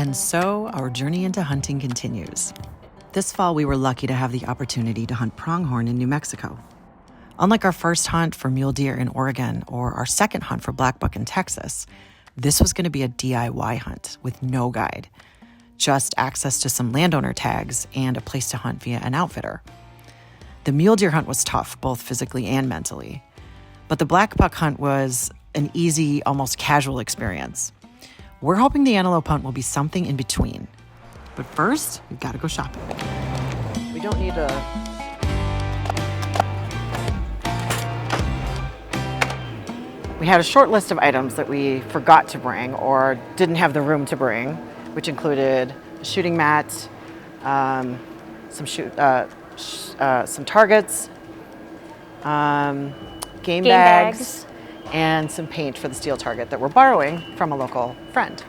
And so our journey into hunting continues. This fall, we were lucky to have the opportunity to hunt pronghorn in New Mexico. Unlike our first hunt for mule deer in Oregon or our second hunt for blackbuck in Texas, this was going to be a DIY hunt with no guide, just access to some landowner tags and a place to hunt via an outfitter. The mule deer hunt was tough, both physically and mentally, but the blackbuck hunt was an easy, almost casual experience. We're hoping the antelope hunt will be something in between. But first, we've got to go shopping. We don't need We had a short list of items that we forgot to bring or didn't have the room to bring, which included a shooting mat, some targets, game bags, and some paint for the steel target that we're borrowing from a local friend.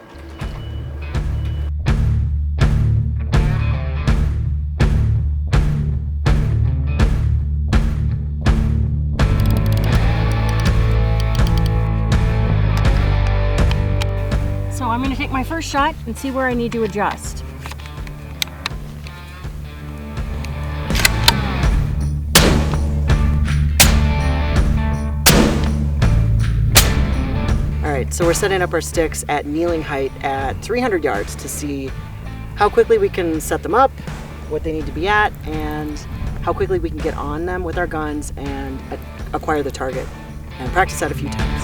So I'm going to take my first shot and see where I need to adjust. All right, so we're setting up our sticks at kneeling height at 300 yards to see how quickly we can set them up, what they need to be at, and how quickly we can get on them with our guns and acquire the target, and practice that a few times.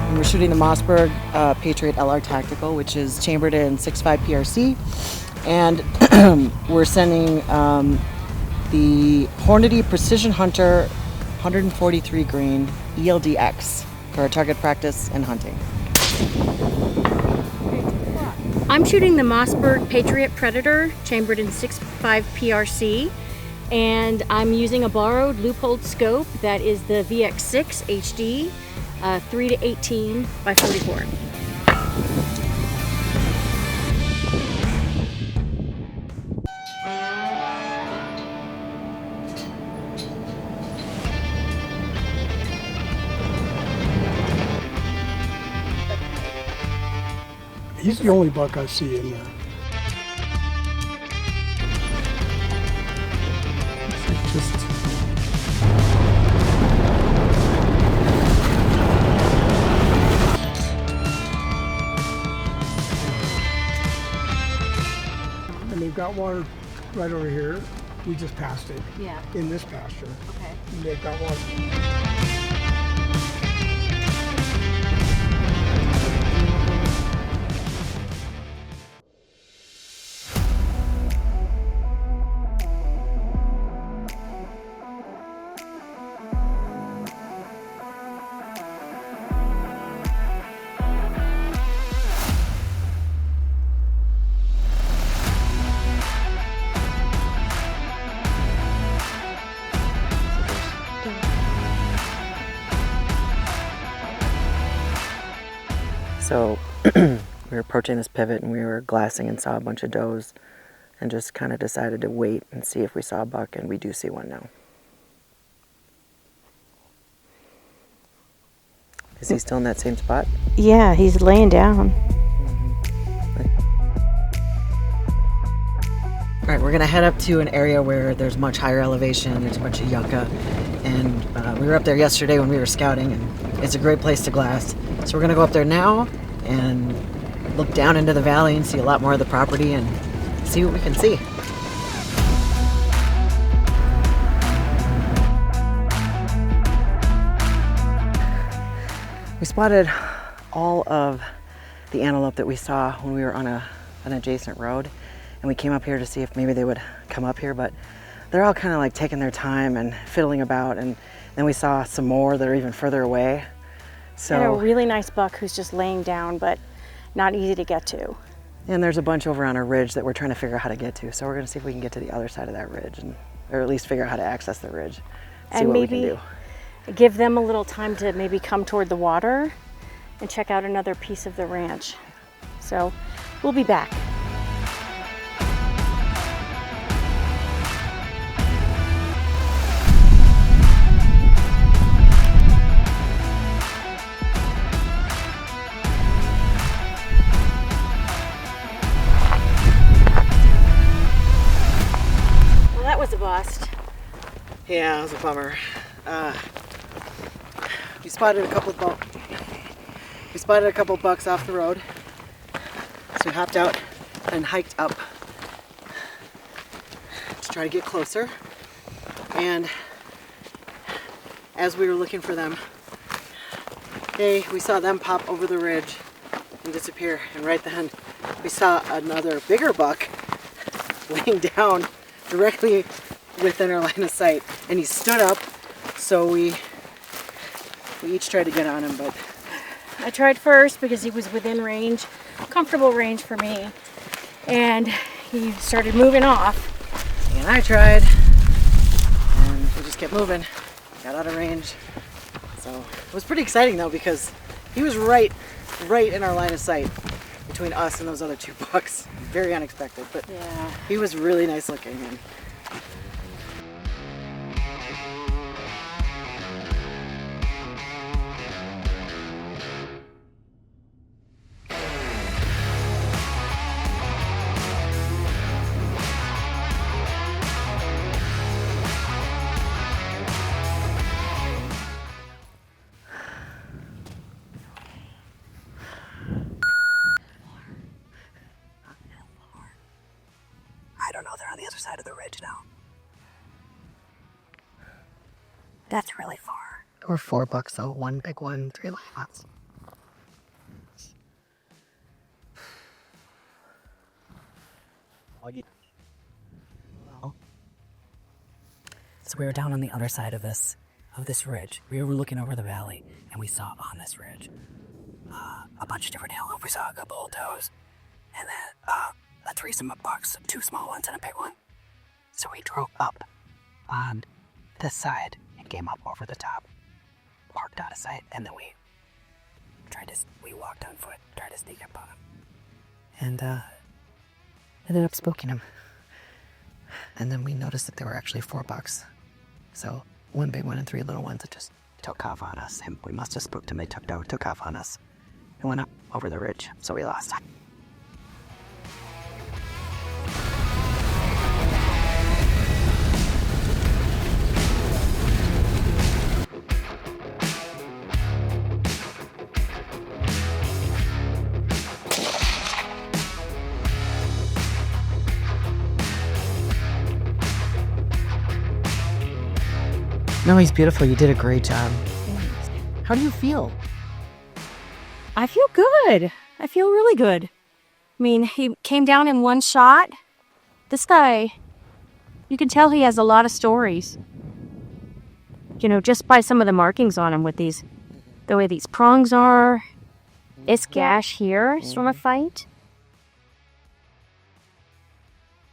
And we're shooting the Mossberg Patriot LR Tactical, which is chambered in 6.5 PRC, and we're sending the Hornady Precision Hunter 143 grain ELDX for our target practice and hunting. I'm shooting the Mossberg Patriot Predator, chambered in 6.5 PRC, and I'm using a borrowed Leupold scope that is the VX6 HD 3-18 by 44. He's the only buck I see in there. And they've got water right over here. We just passed it. Yeah. In this pasture. Okay. And they've got water. So we were approaching this pivot and we were glassing and saw a bunch of does and just kind of decided to wait and see if we saw a buck, and we do see one now. Is he still in that same spot? Yeah, he's laying down. All right, we're gonna head up to an area where there's much higher elevation, there's a bunch of yucca, and we were up there yesterday when we were scouting, and it's a great place to glass. So we're gonna go up there now and look down into the valley and see a lot more of the property and see what we can see. We spotted all of the antelope that we saw when we were on an adjacent road, and we came up here to see if maybe they would come up here, but they're all kind of like taking their time and fiddling about, and then we saw some more that are even further away. So, and a really nice buck who's just laying down, but not easy to get to. And there's a bunch over on a ridge that we're trying to figure out how to get to. So we're going to see if we can get to the other side of that ridge, or at least figure out how to access the ridge. See and what maybe we can do. Give them a little time to maybe come toward the water and check out another piece of the ranch. So we'll be back. was a bust. Yeah, it was a bummer. We spotted a couple bucks off the road. So we hopped out and hiked up to try to get closer. And as we were looking for them, we saw them pop over the ridge and disappear. And right then, we saw another bigger buck laying down directly within our line of sight. And he stood up, so we each tried to get on him, but I tried first because he was within range, comfortable range for me. And he started moving off. and I tried, and we just kept moving, got out of range. So it was pretty exciting though, because he was right in our line of sight between us and those other two bucks. Very unexpected, but Yeah. he was really nice looking. And I don't know, they're on the other side of the ridge now. That's really far. There were 4 bucks though, 1 big one, 3 little ones. Well, so we were down on the other side of this ridge. We were looking over the valley, and we saw on this ridge a bunch of different antelope. We saw a couple old toes, and then a threesome of bucks, 2 small ones and a big one. So we drove up on this side and came up over the top, parked out of sight, and then we walked on foot, tried to sneak up on him, and ended up spooking him. And then we noticed that there were actually 4 bucks. So 1 big one and 3 little ones that just took off on us. And we must have spooked him. They took off on us and went up over the ridge. So we lost. No, he's beautiful. You did a great job. How do you feel? I feel good. I feel really good. I mean, he came down in one shot. This guy, you can tell he has a lot of stories. You know, just by some of the markings on him with the way these prongs are. This gash here is from a fight.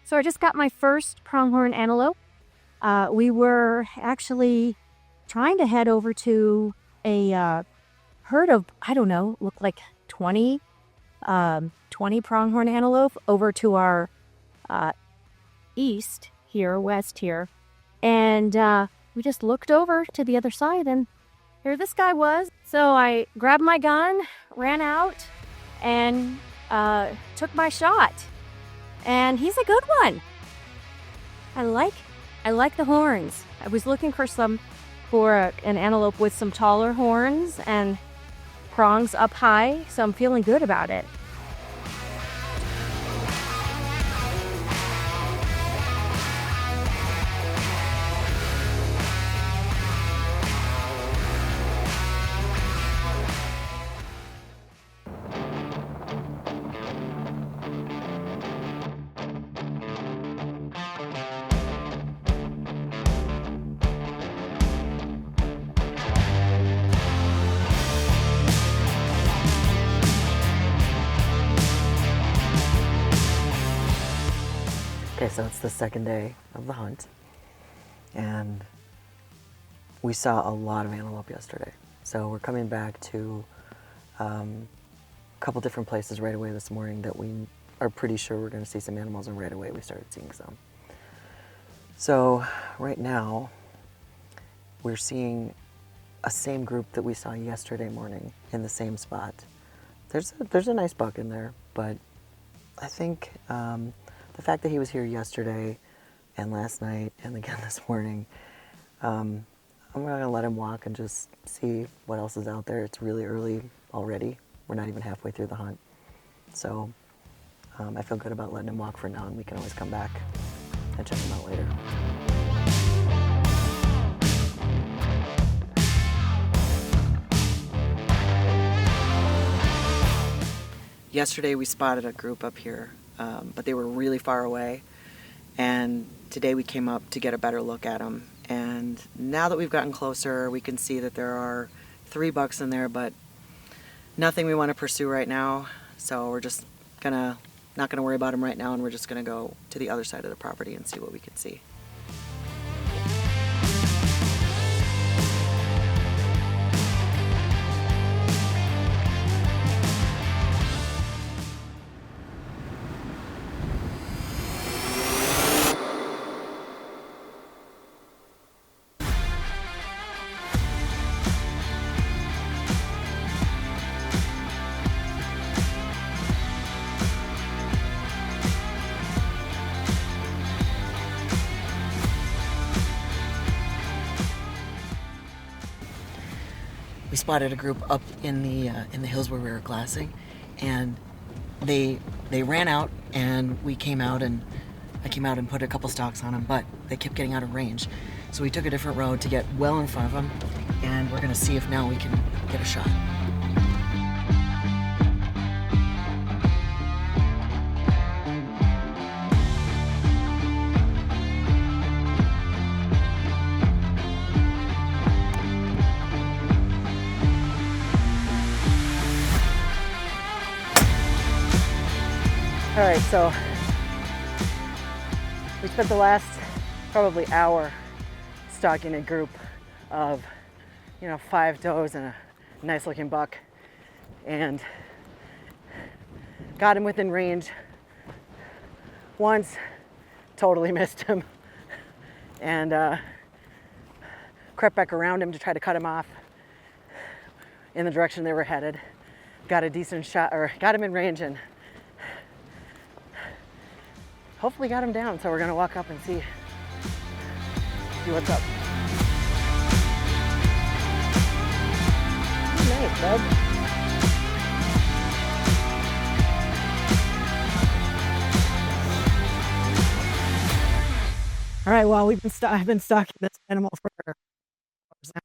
So I just got my first pronghorn antelope. We were actually trying to head over to a herd of, I don't know, looked like 20 pronghorn antelope over to our west here. And we just looked over to the other side, and here this guy was. So I grabbed my gun, ran out, and took my shot. And he's a good one. I like the horns. I was looking for an antelope with some taller horns and prongs up high, so I'm feeling good about it. Okay, so it's the second day of the hunt, and we saw a lot of antelope yesterday. So we're coming back to a couple different places right away this morning that we are pretty sure we're going to see some animals, and right away we started seeing some. So right now we're seeing a same group that we saw yesterday morning in the same spot. There's a nice buck in there, but I think the fact that he was here yesterday and last night and again this morning. I'm gonna let him walk and just see what else is out there. It's really early already. We're not even halfway through the hunt. So I feel good about letting him walk for now, and we can always come back and check him out later. Yesterday we spotted a group up here, but they were really far away. And today we came up to get a better look at them. And now that we've gotten closer, we can see that there are 3 bucks in there, but nothing we want to pursue right now. So we're just not gonna worry about them right now, and we're just gonna go to the other side of the property and see what we can see. We spotted a group up in the hills where we were glassing, and they ran out, and we came out, and I came out and put a couple stalks on them, but they kept getting out of range. So we took a different road to get well in front of them, and we're gonna see if now we can get a shot. All right, so we spent the last probably hour stalking a group of, 5 does and a nice looking buck, and got him within range once, totally missed him, and crept back around him to try to cut him off in the direction they were headed. Got a decent shot, or got him in range, and hopefully got him down. So we're gonna walk up and see what's up. Nice, bud. All right, well, I've been stalking this animal for hours now.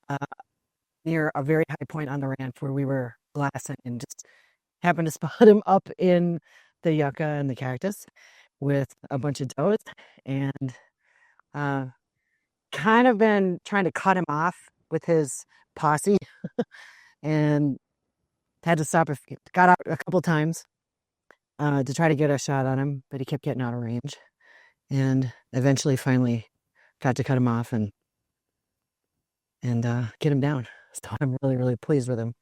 I'm near a very high point on the ranch where we were glassing, and just happened to spot him up in the yucca and the cactus with a bunch of does, and kind of been trying to cut him off with his posse and had to stop. Got out a couple times to try to get a shot on him, but he kept getting out of range, and eventually finally got to cut him off and get him down. So I'm really, really pleased with him.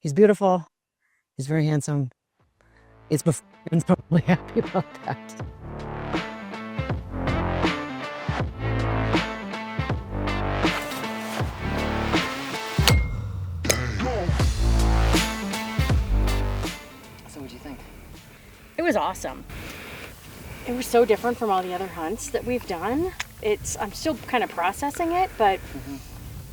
He's beautiful. He's very handsome. It's before I'm probably happy about that. So what'd you think? It was awesome. It was so different from all the other hunts that we've done. I'm still kind of processing it, but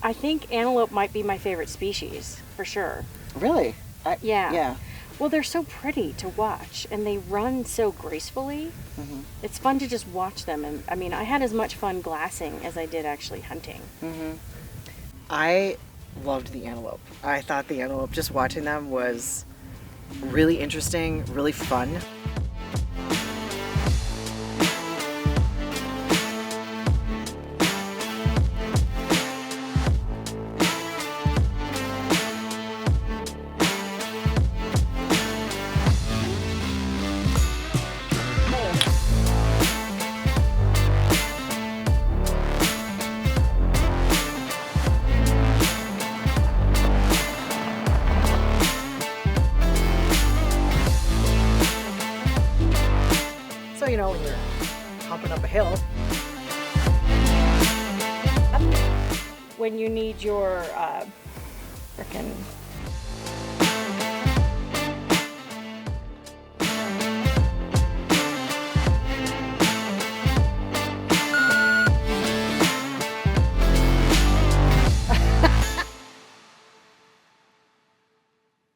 I think antelope might be my favorite species, for sure. Really? Yeah. Yeah. Well, they're so pretty to watch, and they run so gracefully. It's fun to just watch them, and I mean, I had as much fun glassing as I did actually hunting. I loved the antelope. I thought the antelope, just watching them, was really interesting, really fun. When you're hopping up a hill. When you need your frickin'